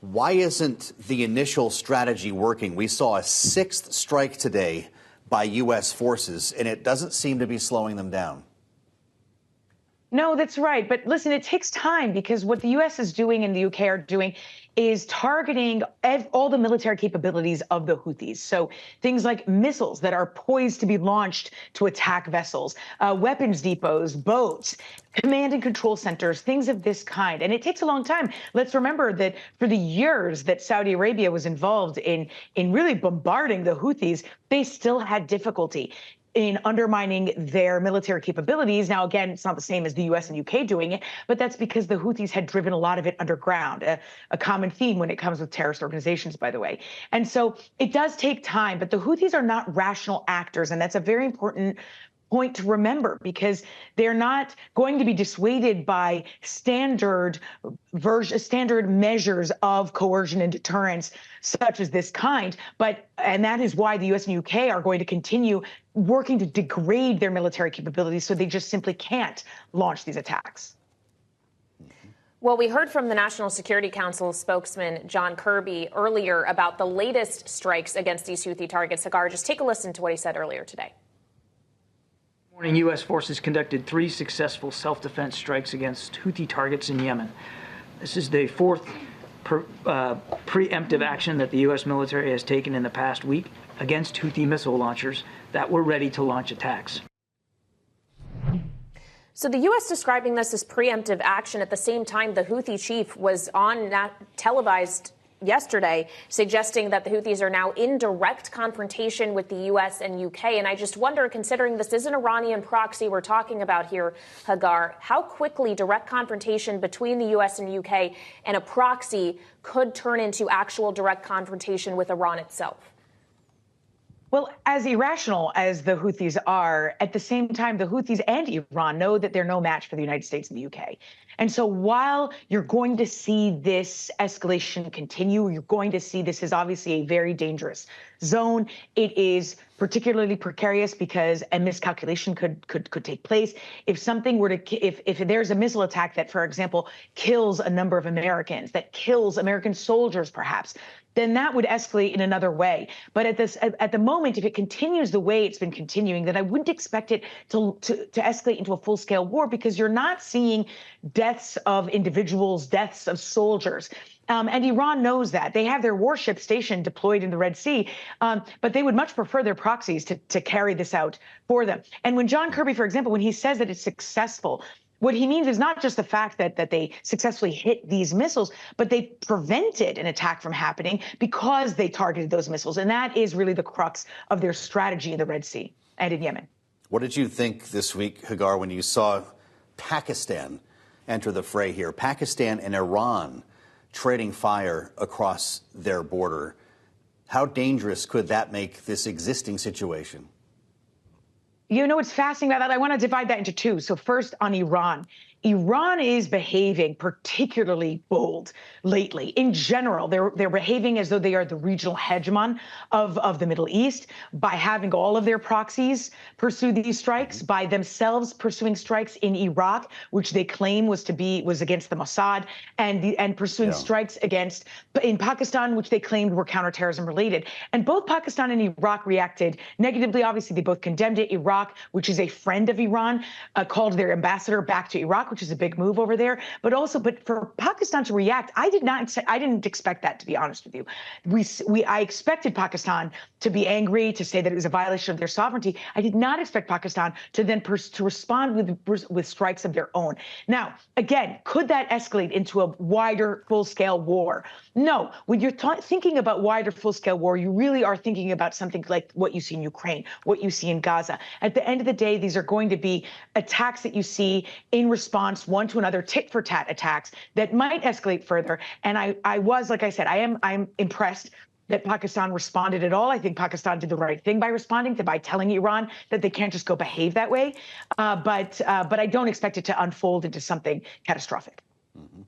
Why isn't the initial strategy working? We saw a sixth strike today by U.S. forces, and it doesn't seem to be slowing them down. No, that's right. But listen, it takes time because what the U.S. is doing and the UK are doing is targeting all the military capabilities of the Houthis. So things like missiles that are poised to be launched to attack vessels, weapons depots, boats, command and control centers, things of this kind. And it takes a long time. Let's remember that for the years that Saudi Arabia was involved in really bombarding the Houthis, they still had difficulty in undermining their military capabilities. Now, again, it's not the same as the U.S. and UK doing it, but that's because the Houthis had driven a lot of it underground, a common theme when it comes with terrorist organizations, by the way. And so it does take time, but the Houthis are not rational actors, and that's a very important point to remember, because they're not going to be dissuaded by standard measures of coercion and deterrence such as this kind. And that is why the U.S. and UK are going to continue working to degrade their military capabilities, so they just simply can't launch these attacks. Well, we heard from the National Security Council spokesman John Kirby earlier about the latest strikes against these Houthi targets. Hagar, just take a listen to what he said earlier today. U.S. forces conducted 3 successful self-defense strikes against Houthi targets in Yemen. This is the 4th preemptive action that the U.S. military has taken in the past week against Houthi missile launchers that were ready to launch attacks. So the U.S. describing this as preemptive action. At the same time, the Houthi chief was on that televised yesterday, suggesting that the Houthis are now in direct confrontation with the U.S. and UK. And I just wonder, considering this is an Iranian proxy we're talking about here, Hagar, how quickly direct confrontation between the U.S. and UK and a proxy could turn into actual direct confrontation with Iran itself? Well, as irrational as the Houthis are, at the same time, the Houthis and Iran know that they're no match for the United States and the UK. And so while you're going to see this escalation continue, you're going to see this is obviously a very dangerous zone. It is particularly precarious because a miscalculation could take place. If something were to, if there's a missile attack that, for example, kills a number of Americans, that kills American soldiers, perhaps, then that would escalate in another way. But at the moment, if it continues the way it's been continuing, then I wouldn't expect it to escalate into a full-scale war, because you're not seeing deaths of individuals, deaths of soldiers. And Iran knows that. They have their warship station deployed in the Red Sea, but they would much prefer their proxies to carry this out for them. And when John Kirby, for example, when he says that it's successful, what he means is not just the fact that they successfully hit these missiles, but they prevented an attack from happening because they targeted those missiles. And that is really the crux of their strategy in the Red Sea and in Yemen. What did you think this week, Hagar, when you saw Pakistan enter the fray here? Pakistan and Iran trading fire across their border. How dangerous could that make this existing situation? You know, what's fascinating about that, I want to divide that into 2. So first on Iran. Iran is behaving particularly bold lately. In general, they're behaving as though they are the regional hegemon of the Middle East by having all of their proxies pursue these strikes, by themselves pursuing strikes in Iraq, which they claim was against the Mossad, and pursuing strikes in Pakistan, which they claimed were counterterrorism related. And both Pakistan and Iraq reacted negatively. Obviously, they both condemned it. Iraq, which is a friend of Iran, called their ambassador back to Iraq, which is a big move over there. But for Pakistan to react, I didn't expect that, to be honest with you. I expected Pakistan to be angry, to say that it was a violation of their sovereignty. I did not expect Pakistan to then to respond with strikes of their own. Now, again, could that escalate into a wider, full-scale war? No. When you're thinking about wider, full-scale war, you really are thinking about something like what you see in Ukraine, what you see in Gaza. At the end of the day, these are going to be attacks that you see in response one to another, tit-for-tat attacks that might escalate further. And like I said, I'm impressed that Pakistan responded at all. I think Pakistan did the right thing by responding, by telling Iran that they can't just go behave that way. But I don't expect it to unfold into something catastrophic. Mm-hmm.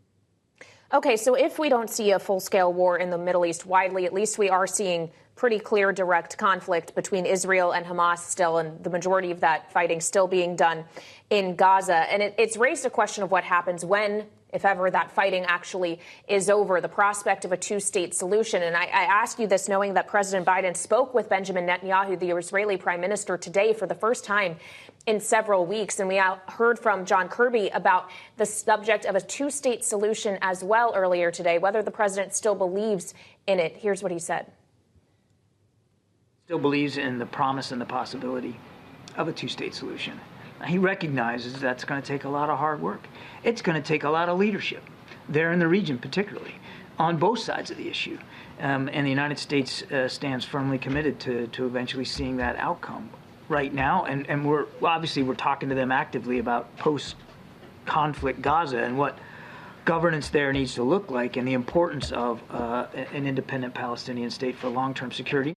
Okay, so if we don't see a full-scale war in the Middle East widely, at least we are seeing pretty clear direct conflict between Israel and Hamas still, and the majority of that fighting still being done in Gaza. And it's raised a question of what happens when if ever that fighting actually is over, the prospect of a two-state solution. And I ask you this knowing that President Biden spoke with Benjamin Netanyahu, the Israeli prime minister, today for the first time in several weeks. And we heard from John Kirby about the subject of a two-state solution as well earlier today, whether the president still believes in it. Here's what he said. Still believes in the promise and the possibility of a two-state solution. He recognizes that's going to take a lot of hard work. It's going to take a lot of leadership there in the region, particularly on both sides of the issue. And the United States stands firmly committed to eventually seeing that outcome right now. And we're talking to them actively about post-conflict Gaza and what governance there needs to look like and the importance of an independent Palestinian state for long-term security.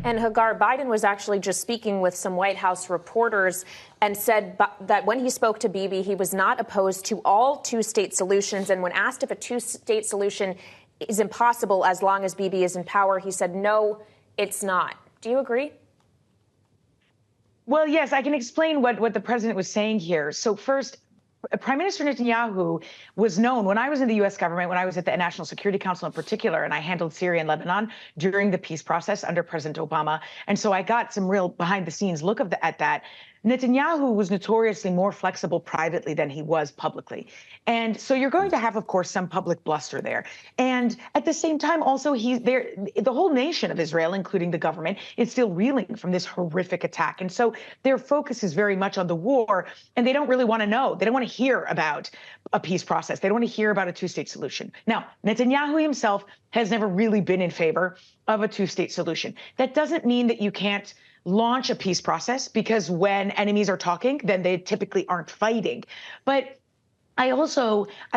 And Hagar, Biden was actually just speaking with some White House reporters and said that when he spoke to Bibi, he was not opposed to all two-state solutions. And when asked if a two-state solution is impossible as long as Bibi is in power, he said, no, it's not. Do you agree? Well, yes, I can explain what the president was saying here. So first, Prime Minister Netanyahu was known when I was in the U.S. government, when I was at the National Security Council in particular, and I handled Syria and Lebanon during the peace process under President Obama. And so I got some real behind the scenes look at that. Netanyahu was notoriously more flexible privately than he was publicly. And so you're going to have, of course, some public bluster there. And at the same time, also, the whole nation of Israel, including the government, is still reeling from this horrific attack. And so their focus is very much on the war, and they don't really want to know. They don't want to hear about a peace process. They don't want to hear about a two-state solution. Now, Netanyahu himself has never really been in favor of a two-state solution. That doesn't mean that you can't launch a peace process, because when enemies are talking, then they typically aren't fighting. But I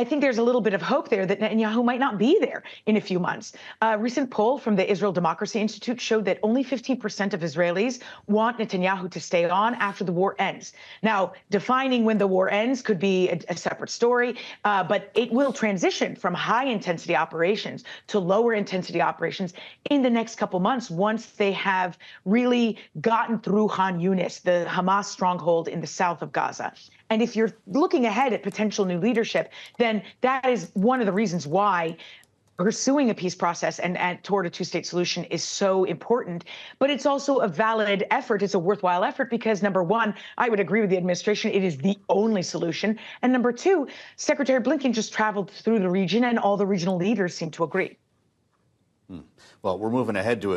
think there's a little bit of hope there that Netanyahu might not be there in a few months. A recent poll from the Israel Democracy Institute showed that only 15% of Israelis want Netanyahu to stay on after the war ends. Now, defining when the war ends could be a separate story, but it will transition from high-intensity operations to lower-intensity operations in the next couple months once they have really gotten through Khan Yunis, the Hamas stronghold in the south of Gaza. And if you're looking ahead at potential new leadership, then that is one of the reasons why pursuing a peace process and toward a two-state solution is so important. But it's also a valid effort. It's a worthwhile effort because, number one, I would agree with the administration. It is the only solution. And number two, Secretary Blinken just traveled through the region and all the regional leaders seem to agree. Well, we're moving ahead to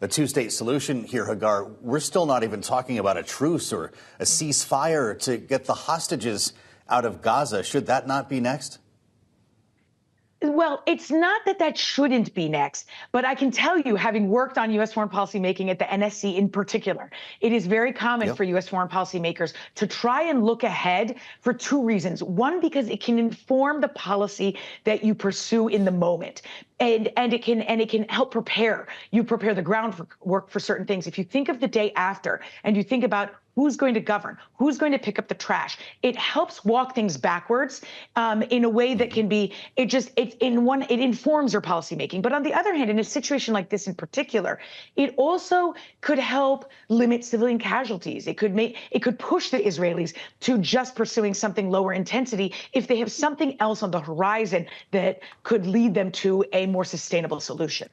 a two-state solution here, Hagar. We're still not even talking about a truce or a ceasefire to get the hostages out of Gaza. Should that not be next? Well, it's not that shouldn't be next, but I can tell you, having worked on U.S. foreign policy making at the NSC in particular, it is very common for U.S. foreign policy makers to try and look ahead for two reasons. One, because it can inform the policy that you pursue in the moment. And it can help prepare the groundwork for certain things. If you think of the day after and you think about who's going to govern, who's going to pick up the trash, it helps walk things backwards in a way that can be, it informs your policymaking. But on the other hand, in a situation like this in particular, it also could help limit civilian casualties. It could push the Israelis to just pursuing something lower intensity if they have something else on the horizon that could lead them to a more sustainable solution.